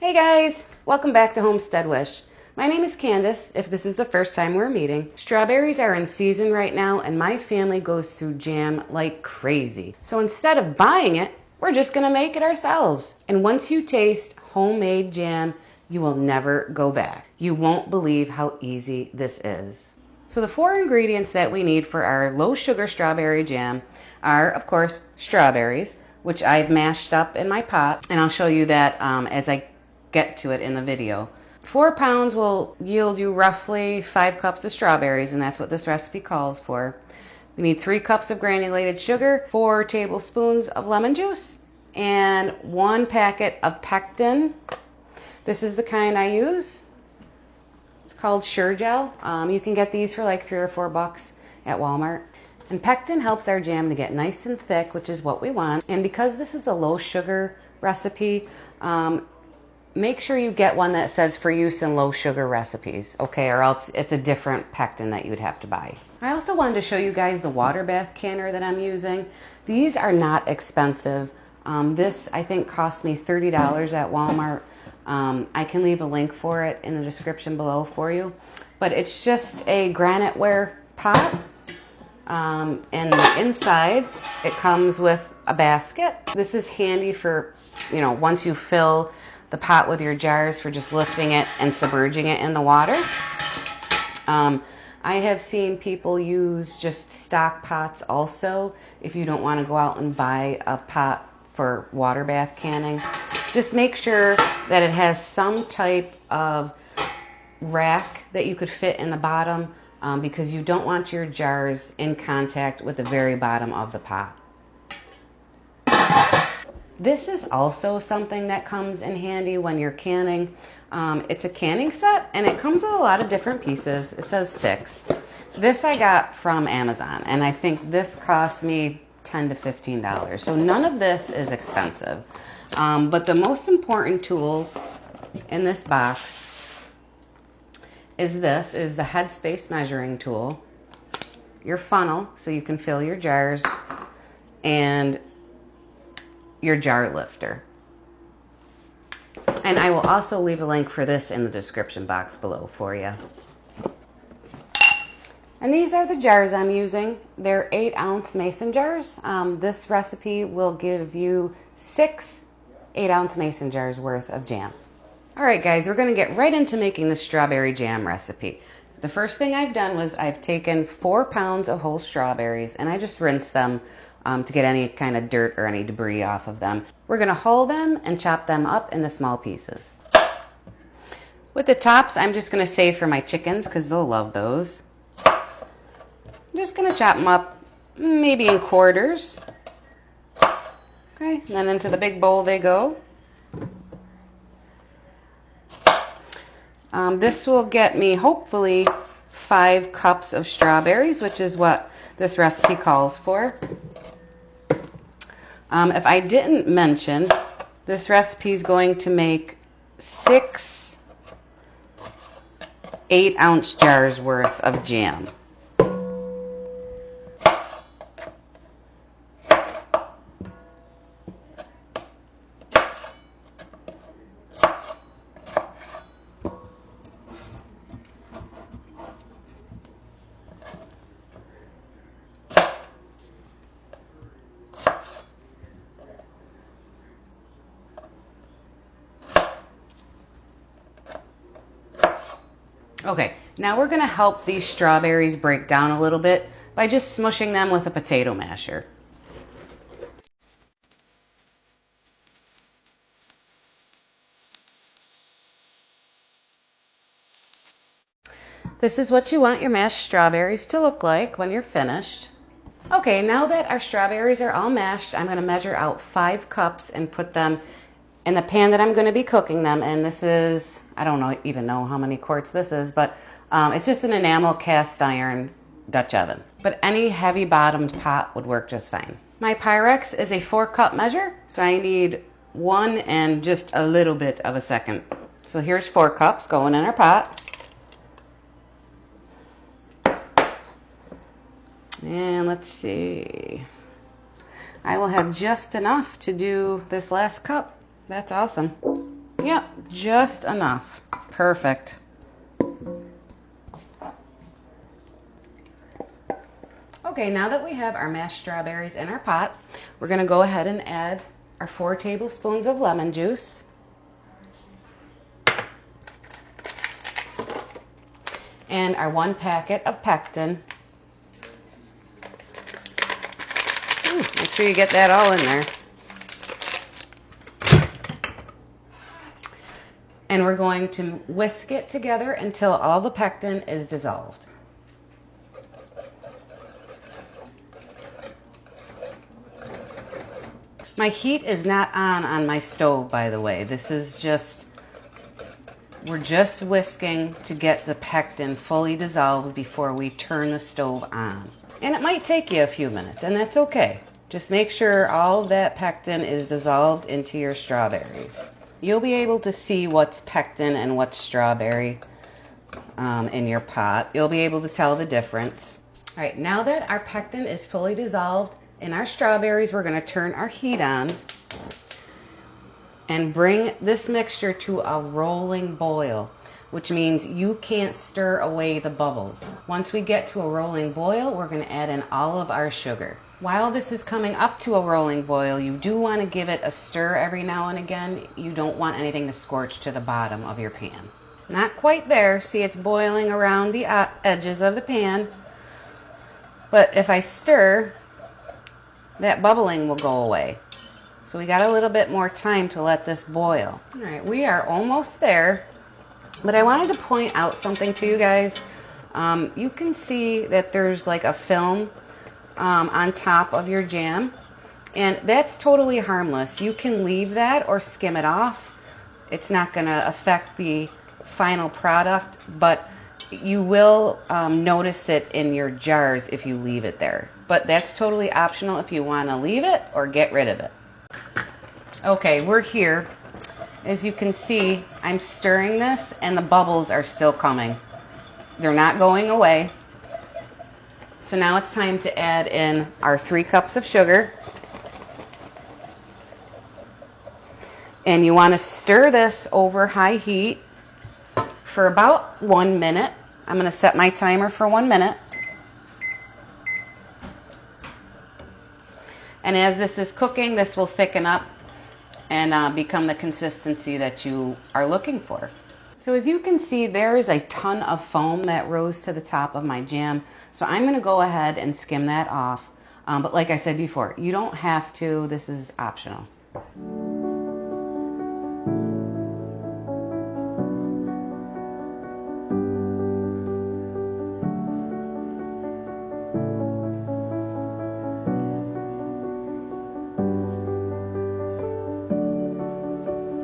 Hey guys, welcome back to Homestead Wish. My name is Candace, if this is the first time we're meeting. Strawberries are in season right now and my family goes through jam like crazy. So instead of buying it, we're just gonna make it ourselves. And once you taste homemade jam, you will never go back. You won't believe how easy this is. So the 4 ingredients that we need for our low sugar strawberry jam are, of course, strawberries, which I've mashed up in my pot, and I'll show you that as I get to it in the video. 4 pounds will yield you roughly 5 cups of strawberries, and that's what this recipe calls for. We need 3 cups of granulated sugar, 4 tablespoons of lemon juice, and 1 packet of pectin. This is the kind I use. It's called Sure Gel. You can get these for like $3 or $4 at Walmart. And pectin helps our jam to get nice and thick, which is what we want. And because this is a low sugar recipe, make sure you get one that says for use in low sugar recipes, okay? Or else it's a different pectin that you would have to buy. I also wanted to show you guys the water bath canner that I'm using. These are not expensive. This I think cost me $30 at Walmart. I can leave a link for it in the description below for you. But it's just a graniteware pot. And the inside, it comes with a basket. This is handy for, once you fill the pot with your jars, for just lifting it and submerging it in the water. I have seen people use just stock pots also if you don't want to go out and buy a pot for water bath canning. Just make sure that it has some type of rack that you could fit in the bottom, because you don't want your jars in contact with the very bottom of the pot. This is also something that comes in handy when you're canning. It's a canning set and it comes with a lot of different pieces. It says 6. This I got from Amazon and I think this cost me $10 to $15. So none of this is expensive. But the most important tools in this box is the headspace measuring tool, your funnel so you can fill your jars, and your jar lifter. And I will also leave a link for this in the description box below for you. And these are the jars I'm using. They're 8-ounce mason jars. This recipe will give you 6 8-ounce mason jars worth of jam. Alright guys, we're going to get right into making the strawberry jam recipe. The first thing I've done was I've taken 4 pounds of whole strawberries and I just rinsed them to get any kind of dirt or any debris off of them. We're going to hull them and chop them up into small pieces. With the tops, I'm just going to save for my chickens because they'll love those. I'm just going to chop them up maybe in quarters. Okay, and then into the big bowl they go. This will get me hopefully 5 cups of strawberries, which is what this recipe calls for. If I didn't mention, this recipe is going to make 6 8-ounce jars worth of jam. Okay, now we're going to help these strawberries break down a little bit by just smushing them with a potato masher. This is what you want your mashed strawberries to look like when you're finished. Okay, now that our strawberries are all mashed, I'm going to measure out 5 cups and put them in the pan that I'm going to be cooking them in. This is, I don't even know how many quarts this is, but it's just an enamel cast iron Dutch oven. But any heavy bottomed pot would work just fine. My Pyrex is a 4-cup measure, so I need 1 and just a little bit of a second. So here's 4 cups going in our pot. And let's see. I will have just enough to do this last cup. That's awesome. Yep, just enough. Perfect. Okay, now that we have our mashed strawberries in our pot, we're going to go ahead and add our 4 tablespoons of lemon juice. And our 1 packet of pectin. Make sure you get that all in there. And we're going to whisk it together until all the pectin is dissolved. My heat is not on my stove, by the way. This is just, we're just whisking to get the pectin fully dissolved before we turn the stove on. And it might take you a few minutes, and that's okay. Just make sure all of that pectin is dissolved into your strawberries. You'll be able to see what's pectin and what's strawberry in your pot. You'll be able to tell the difference. All right, now that our pectin is fully dissolved in our strawberries, we're going to turn our heat on and bring this mixture to a rolling boil, which means you can't stir away the bubbles. Once we get to a rolling boil, we're going to add in all of our sugar. While this is coming up to a rolling boil, you do want to give it a stir every now and again. You don't want anything to scorch to the bottom of your pan. Not quite there. See, it's boiling around the edges of the pan. But if I stir, that bubbling will go away. So we got a little bit more time to let this boil. All right, we are almost there. But I wanted to point out something to you guys. You can see that there's like a film on top of your jam, and that's totally harmless. You can leave that or skim it off. It's not going to affect the final product, but you will notice it in your jars if you leave it there. But that's totally optional if you want to leave it or get rid of it. Okay, we're here. As you can see, I'm stirring this and the bubbles are still coming. They're not going away. So now it's time to add in our 3 cups of sugar. And you want to stir this over high heat for about 1 minute. I'm going to set my timer for 1 minute. And as this is cooking, this will thicken up and become the consistency that you are looking for. So as you can see, there is a ton of foam that rose to the top of my jam. So I'm going to go ahead and skim that off. But like I said before, you don't have to. This is optional.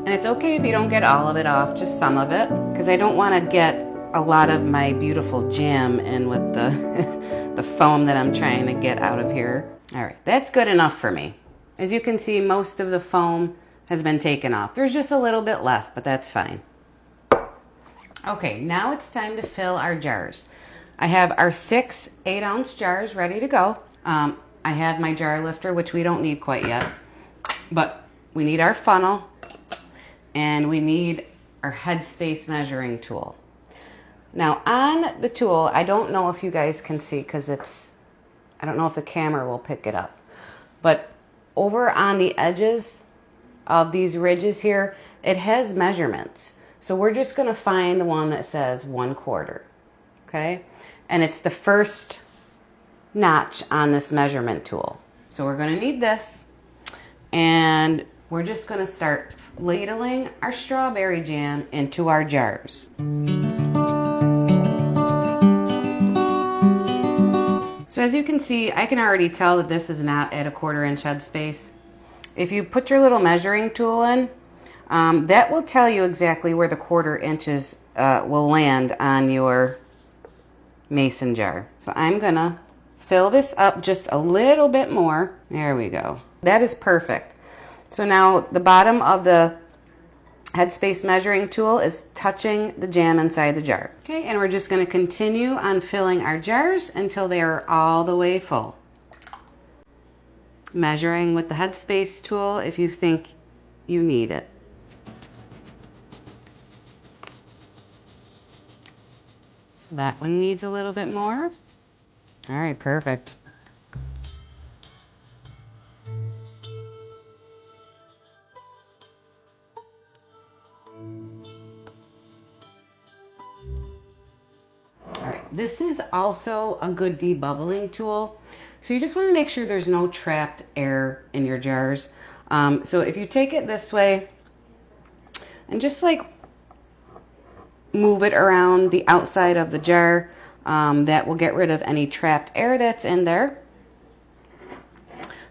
And it's okay if you don't get all of it off, just some of it, because I don't want to get a lot of my beautiful jam in with the foam that I'm trying to get out of here. All right, that's good enough for me. As you can see, most of the foam has been taken off. There's just a little bit left, but that's fine. Okay, now it's time to fill our jars. I have our 6 8-ounce jars ready to go. I have my jar lifter, which we don't need quite yet, but we need our funnel and we need our headspace measuring tool. Now on the tool, I don't know if you guys can see because I don't know if the camera will pick it up, but over on the edges of these ridges here, it has measurements. So we're just going to find the one that says 1/4, okay? And it's the first notch on this measurement tool. So we're going to need this, and we're just going to start ladling our strawberry jam into our jars. So as you can see, I can already tell that this is not at a 1/4 inch headspace. If you put your little measuring tool in, that will tell you exactly where the 1/4 inches will land on your mason jar. So I'm gonna fill this up just a little bit more. There we go. That is perfect. So now the bottom of the headspace measuring tool is touching the jam inside the jar. Okay, and we're just going to continue on filling our jars until they are all the way full. Measuring with the headspace tool if you think you need it. That one needs a little bit more. All right, perfect. All right, this is also a good debubbling tool. So you just want to make sure there's no trapped air in your jars. So if you take it this way and just like move it around the outside of the jar, that will get rid of any trapped air that's in there.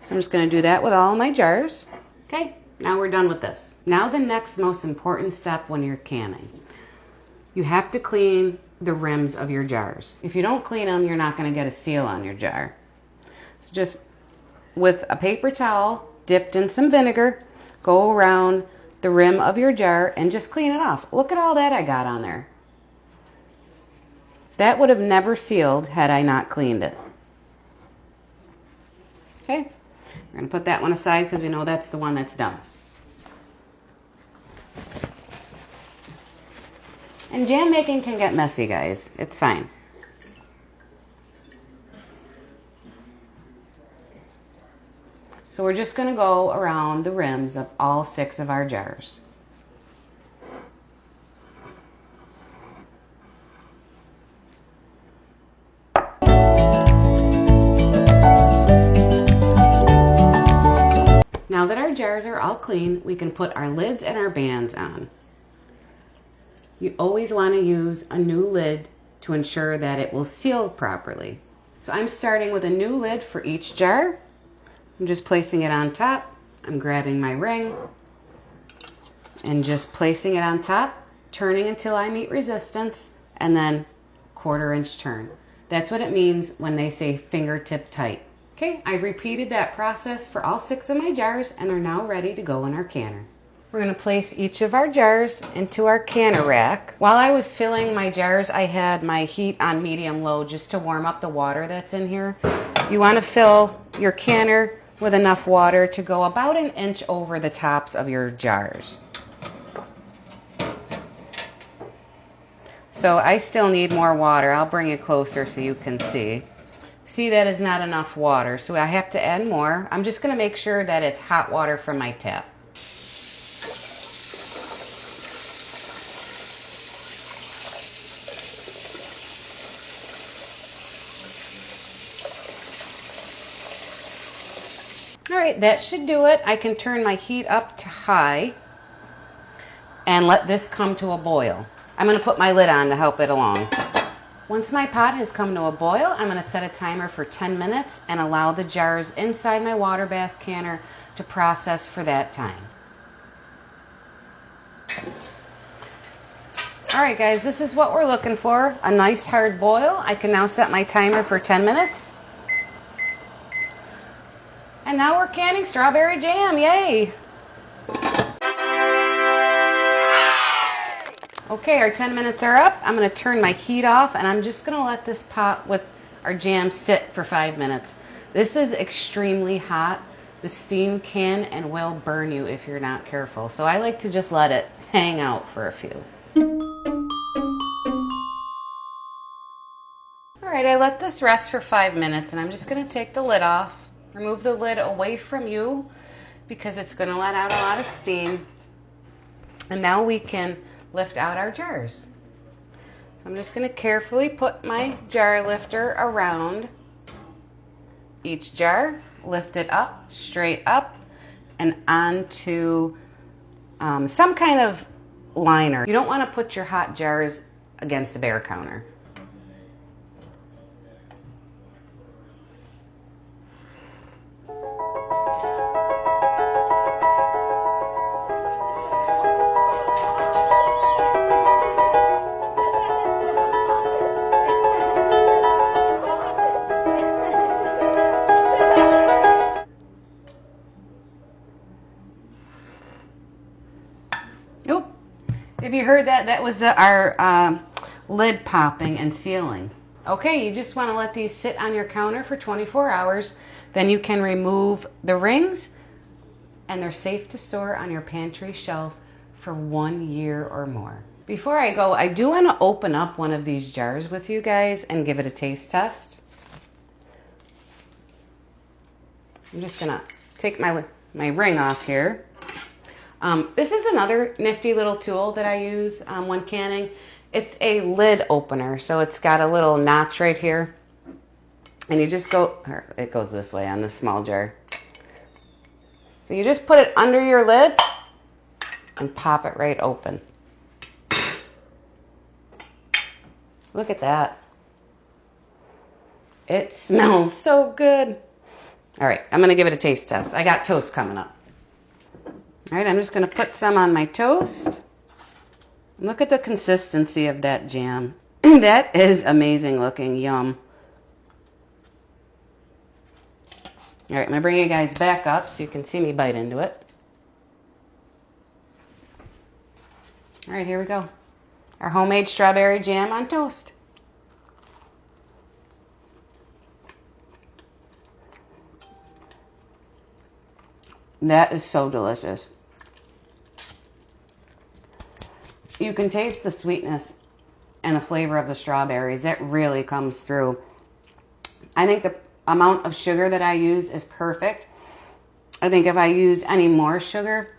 So I'm just going to do that with all my jars. Okay, now we're done with this. Now the next most important step when you're canning. You have to clean the rims of your jars. If you don't clean them, you're not going to get a seal on your jar. So just with a paper towel dipped in some vinegar, go around the rim of your jar and just clean it off. Look at all that I got on there. That would have never sealed had I not cleaned it. Okay, we're going to put that one aside because we know that's the one that's done. And jam making can get messy, guys. It's fine. So we're just going to go around the rims of all 6 of our jars. Now that our jars are all clean, we can put our lids and our bands on. You always want to use a new lid to ensure that it will seal properly. So I'm starting with a new lid for each jar. I'm just placing it on top. I'm grabbing my ring and just placing it on top, turning until I meet resistance, and then 1/4 inch turn. That's what it means when they say fingertip tight. Okay, I've repeated that process for all 6 of my jars and they're now ready to go in our canner. We're going to place each of our jars into our canner rack. While I was filling my jars, I had my heat on medium-low just to warm up the water that's in here. You want to fill your canner with enough water to go about 1 inch over the tops of your jars. So I still need more water. I'll bring it closer so you can see. See, that is not enough water, so I have to add more. I'm just going to make sure that it's hot water from my tap. All right, that should do it. I can turn my heat up to high and let this come to a boil. I'm going to put my lid on to help it along. Once my pot has come to a boil, I'm going to set a timer for 10 minutes and allow the jars inside my water bath canner to process for that time. All right, guys, this is what we're looking for, a nice hard boil. I can now set my timer for 10 minutes. And now we're canning strawberry jam, yay! Okay, our 10 minutes are up. I'm going to turn my heat off and I'm just going to let this pot with our jam sit for 5 minutes. This is extremely hot. The steam can and will burn you if you're not careful. So I like to just let it hang out for a few. All right, I let this rest for 5 minutes and I'm just going to take the lid off. Remove the lid away from you because it's going to let out a lot of steam. And now we can lift out our jars. So I'm just going to carefully put my jar lifter around each jar, lift it up, straight up, and onto some kind of liner. You don't want to put your hot jars against the bare counter. If you heard that, that was our lid popping and sealing. Okay, you just want to let these sit on your counter for 24 hours. Then you can remove the rings and they're safe to store on your pantry shelf for 1 year or more. Before I go, I do want to open up one of these jars with you guys and give it a taste test. I'm just gonna take my ring off here. This is another nifty little tool that I use when canning. It's a lid opener, so it's got a little notch right here. And you just go, or it goes this way on this small jar. So you just put it under your lid and pop it right open. Look at that. It smells so good. All right, I'm gonna give it a taste test. I got toast coming up. All right, I'm just gonna put some on my toast. Look at the consistency of that jam. That is amazing looking, yum. All right, I'm gonna bring you guys back up so you can see me bite into it. All right, here we go. Our homemade strawberry jam on toast. That is so delicious. You can taste the sweetness and the flavor of the strawberries. It really comes through. I think the amount of sugar that I use is perfect. I think if I used any more sugar,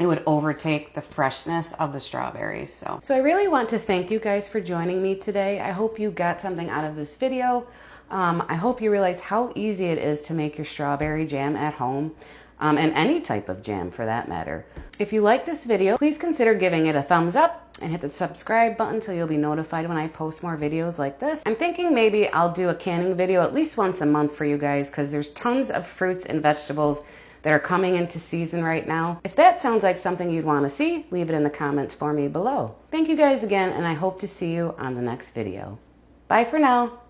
it would overtake the freshness of the strawberries. So I really want to thank you guys for joining me today. I hope you got something out of this video. I hope you realize how easy it is to make your strawberry jam at home. And any type of jam for that matter. If you like this video, please consider giving it a thumbs up and hit the subscribe button so you'll be notified when I post more videos like this. I'm thinking maybe I'll do a canning video at least once a month for you guys because there's tons of fruits and vegetables that are coming into season right now. If that sounds like something you'd want to see, leave it in the comments for me below. Thank you guys again, and I hope to see you on the next video. Bye for now.